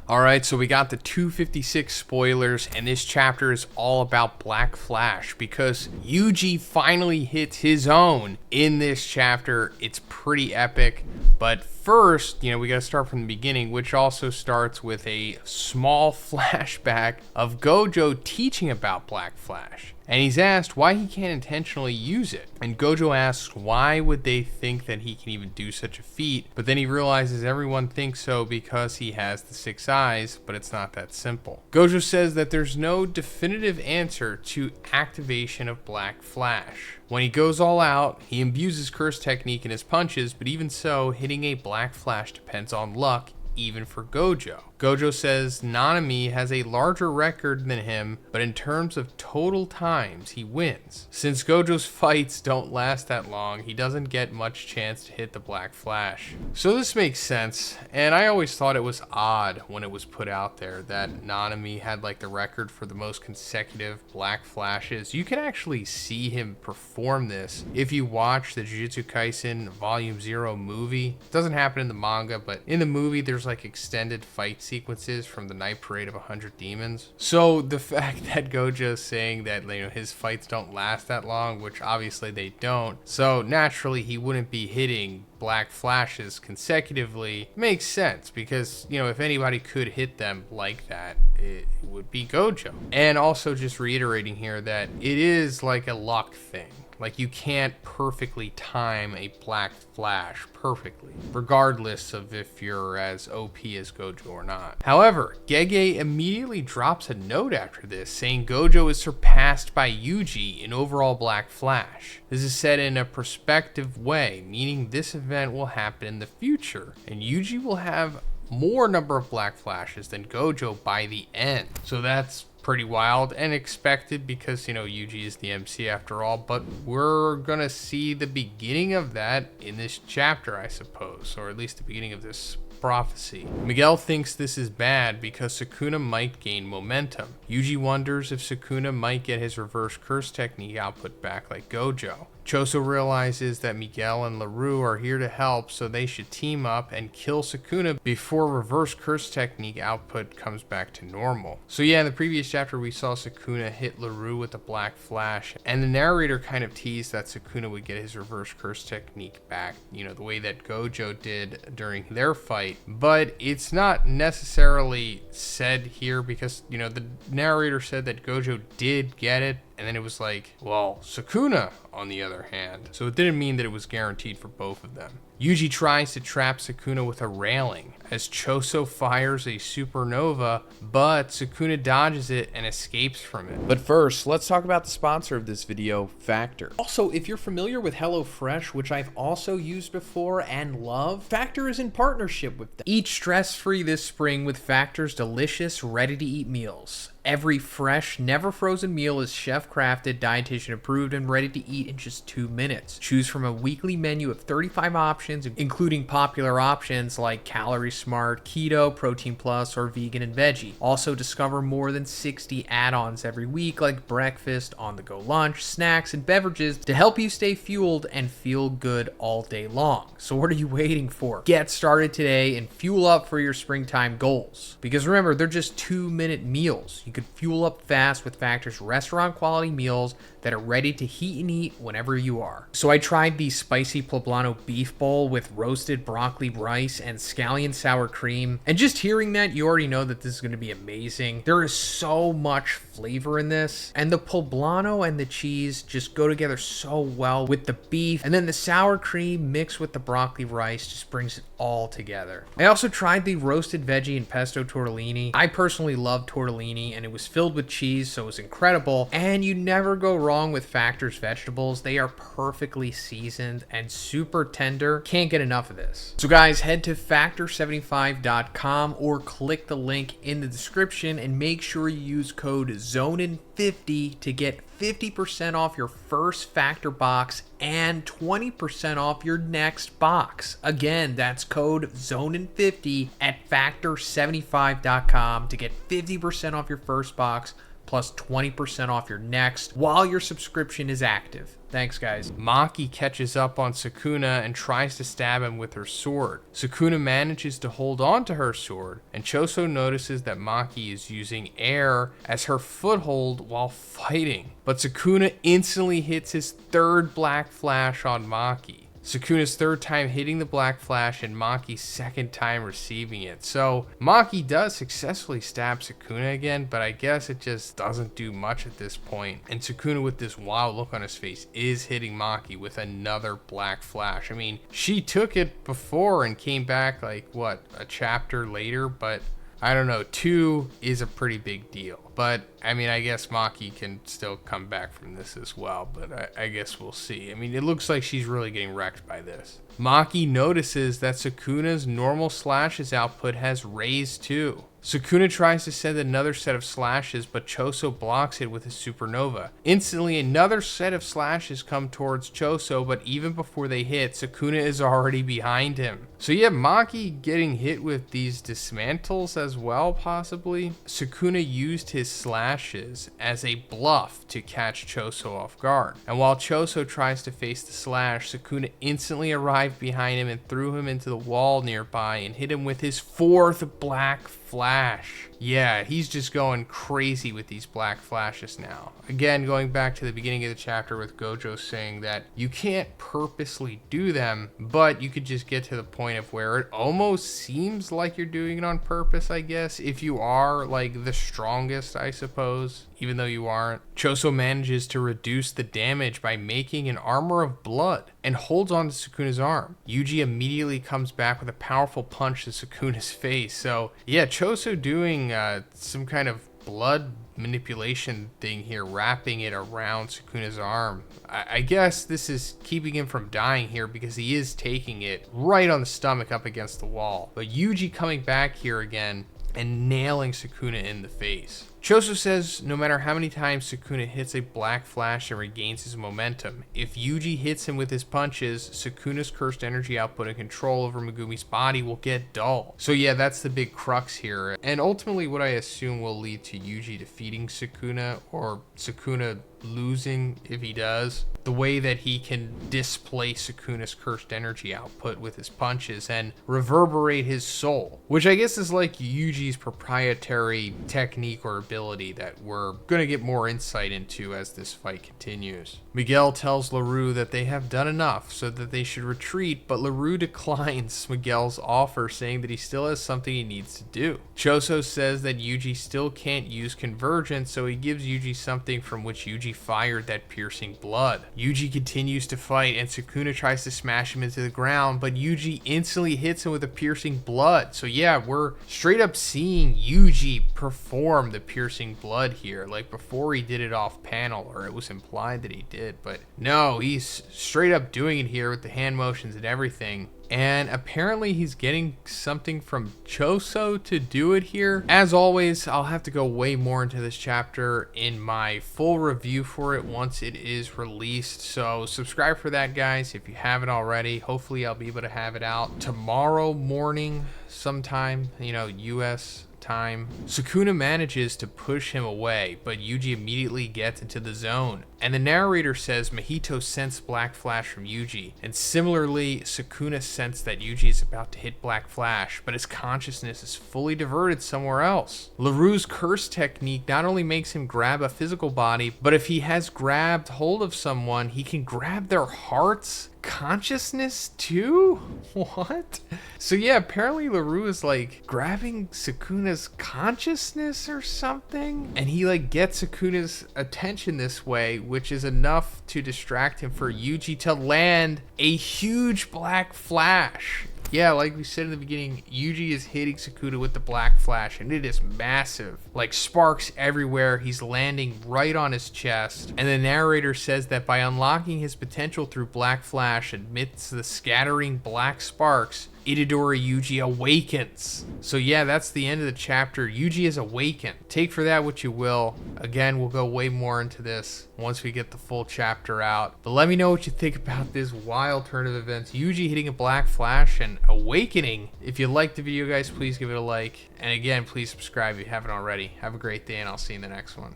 Alright, so we got the 256 spoilers, and this chapter is all about Black Flash because Yuji finally hits his own in this chapter. It's pretty epic, but first, we gotta start from the beginning, which also starts with a small flashback of Gojo teaching about Black Flash. And he's asked why he can't intentionally use it. And Gojo asks why would they think that he can even do such a feat, but then he realizes everyone thinks so because he has the 6 eyes, but it's not that simple. Gojo says that there's no definitive answer to activation of Black Flash. When he goes all out, he imbues his curse technique in his punches, but even so, hitting a Black Flash depends on luck, even for Gojo. Gojo says Nanami has a larger record than him, but in terms of total times, he wins. Since Gojo's fights don't last that long, he doesn't get much chance to hit the Black Flash. So this makes sense, and I always thought it was odd when it was put out there that Nanami had like the record for the most consecutive Black Flashes. You can actually see him perform this if you watch the Jujutsu Kaisen Volume 0 movie. It doesn't happen in the manga, but in the movie there's like extended fight sequences from the Night Parade of 100 Demons. So the fact that Gojo is saying that his fights don't last that long, which obviously they don't, so naturally he wouldn't be hitting Black Flashes consecutively, makes sense because if anybody could hit them like that, it would be Gojo. And also just reiterating here that it is like a luck thing. Like, you can't perfectly time a Black Flash perfectly, regardless of if you're as OP as Gojo or not. However, Gege immediately drops a note after this, saying Gojo is surpassed by Yuji in overall Black Flash. This is said in a prospective way, meaning this event will happen in the future, and Yuji will have more number of Black Flashes than Gojo by the end. So that's pretty wild and expected because Yuji is the MC after all, but we're gonna see the beginning of that in this chapter, I suppose, or at least the beginning of this prophecy. Miguel thinks this is bad because Sukuna might gain momentum. Yuji wonders if Sukuna might get his reverse curse technique output back like Gojo. Choso realizes that Miguel and LaRue are here to help, so they should team up and kill Sukuna before reverse curse technique output comes back to normal. So yeah, in the previous chapter we saw Sukuna hit LaRue with a Black Flash, and the narrator kind of teased that Sukuna would get his reverse curse technique back, the way that Gojo did during their fight. But it's not necessarily said here because, the narrator said that Gojo did get it, and then it was like, well, Sukuna, on the other hand. So it didn't mean that it was guaranteed for both of them. Yuji tries to trap Sukuna with a railing as Choso fires a supernova, but Sukuna dodges it and escapes from it. But first, let's talk about the sponsor of this video, Factor. Also, if you're familiar with HelloFresh, which I've also used before and love, Factor is in partnership with them. Eat stress-free this spring with Factor's delicious, ready-to-eat meals. Every fresh, never frozen meal is chef-crafted, dietitian approved, and ready to eat in just 2 minutes. Choose from a weekly menu of 35 options, including popular options like Calorie Smart, Keto, Protein Plus, or Vegan and Veggie. Also discover more than 60 add-ons every week like breakfast, on-the-go lunch, snacks, and beverages to help you stay fueled and feel good all day long. So what are you waiting for? Get started today and fuel up for your springtime goals. Because remember, they're just 2-minute meals. You could fuel up fast with Factor's restaurant quality meals that are ready to heat and eat whenever you are. So I tried the spicy poblano beef bowl with roasted broccoli rice and scallion sour cream, and just hearing that, you already know that this is going to be amazing. There is so much flavor in this, and the poblano and the cheese just go together so well with the beef, and then the sour cream mixed with the broccoli rice just brings it all together. I also tried the roasted veggie and pesto tortellini. I personally love tortellini, and it was filled with cheese, so it was incredible. And you never go wrong with Factor's vegetables. They are perfectly seasoned and super tender. Can't get enough of this. So guys, head to factor75.com or click the link in the description and make sure you use code Zhoniin50 to get 50% off your first Factor box and 20% off your next box. Again, that's code Zhoniin50 at factor75.com to get 50% off your first box plus 20% off your next while your subscription is active. Thanks, guys. Maki catches up on Sukuna and tries to stab him with her sword. Sukuna manages to hold on to her sword, and Choso notices that Maki is using air as her foothold while fighting. But Sukuna instantly hits his third black flash on Maki. Sukuna's third time hitting the black flash and Maki's second time receiving it. So Maki does successfully stab Sukuna again, but I guess it just doesn't do much at this point. And Sukuna, with this wild look on his face, is hitting Maki with another black flash. I mean, she took it before and came back like, what, a chapter later, but I don't know, 2 is a pretty big deal. But, I mean, I guess Maki can still come back from this as well, but I guess we'll see. I mean, it looks like she's really getting wrecked by this. Maki notices that Sukuna's normal slashes output has raised too. Sukuna tries to send another set of slashes, but Choso blocks it with his supernova. Instantly, another set of slashes come towards Choso, but even before they hit, Sukuna is already behind him. So yeah, Maki getting hit with these dismantles as well, possibly. Sukuna used his slashes as a bluff to catch Choso off guard. And while Choso tries to face the slash, Sukuna instantly arrived behind him and threw him into the wall nearby and hit him with his fourth black flash. Yeah, he's just going crazy with these black flashes now. Again, going back to the beginning of the chapter with Gojo saying that you can't purposely do them, but you could just get to the point of where it almost seems like you're doing it on purpose, I guess, if you are like the strongest, I suppose, even though you aren't. Choso manages to reduce the damage by making an armor of blood and holds on to Sukuna's arm. Yuji immediately comes back with a powerful punch to Sukuna's face. So yeah, Choso doing some kind of blood manipulation thing here, wrapping it around Sukuna's arm. I guess this is keeping him from dying here because he is taking it right on the stomach up against the wall. But Yuji coming back here again and nailing Sukuna in the face. Choso says no matter how many times Sukuna hits a black flash and regains his momentum, if Yuji hits him with his punches, Sukuna's cursed energy output and control over Megumi's body will get dull. So yeah, that's the big crux here. And ultimately what I assume will lead to Yuji defeating Sukuna, or Sukuna losing if he does. The way that he can displace Sukuna's cursed energy output with his punches and reverberate his soul, which I guess is like Yuji's proprietary technique or ability that we're gonna get more insight into as this fight continues. Miguel tells LaRue that they have done enough so that they should retreat, but LaRue declines Miguel's offer, saying that he still has something he needs to do. Choso says that Yuji still can't use convergence, so he gives Yuji something from which Yuji fired that piercing blood. Yuji continues to fight and Sukuna tries to smash him into the ground, but Yuji instantly hits him with a piercing blood. So yeah, we're straight up seeing Yuji perform the piercing blood here, like before he did it off panel, or it was implied that he did, but no, he's straight up doing it here with the hand motions and everything. And apparently he's getting something from Choso to do it here. As always, I'll have to go way more into this chapter in my full review for it once it is released. So subscribe for that, guys, if you haven't already. Hopefully I'll be able to have it out tomorrow morning sometime, you know, US time. Sukuna manages to push him away, but Yuji immediately gets into the zone. And the narrator says Mahito sensed Black Flash from Yuji, and similarly, Sukuna sensed that Yuji is about to hit Black Flash, but his consciousness is fully diverted somewhere else. LaRue's curse technique not only makes him grab a physical body, but if he has grabbed hold of someone, he can grab their hearts consciousness too? What? So yeah, apparently LaRue is like grabbing Sukuna's consciousness or something, and he like gets Sukuna's attention this way, which is enough to distract him for Yuji to land a huge black flash. Yeah, like we said in the beginning, Yuji is hitting Sukuna with the Black Flash, and it is massive. Like, sparks everywhere. He's landing right on his chest. And the narrator says that by unlocking his potential through Black Flash amidst the scattering black sparks, Itadori Yuji awakens. So yeah, that's the end of the chapter. Yuji is awakened. Take for that what you will. Again, we'll go way more into this once we get the full chapter out. But let me know what you think about this wild turn of events. Yuji hitting a Black Flash and awakening. If you liked the video, guys, please give it a like. And again, please subscribe if you haven't already. Have a great day, and I'll see you in the next one.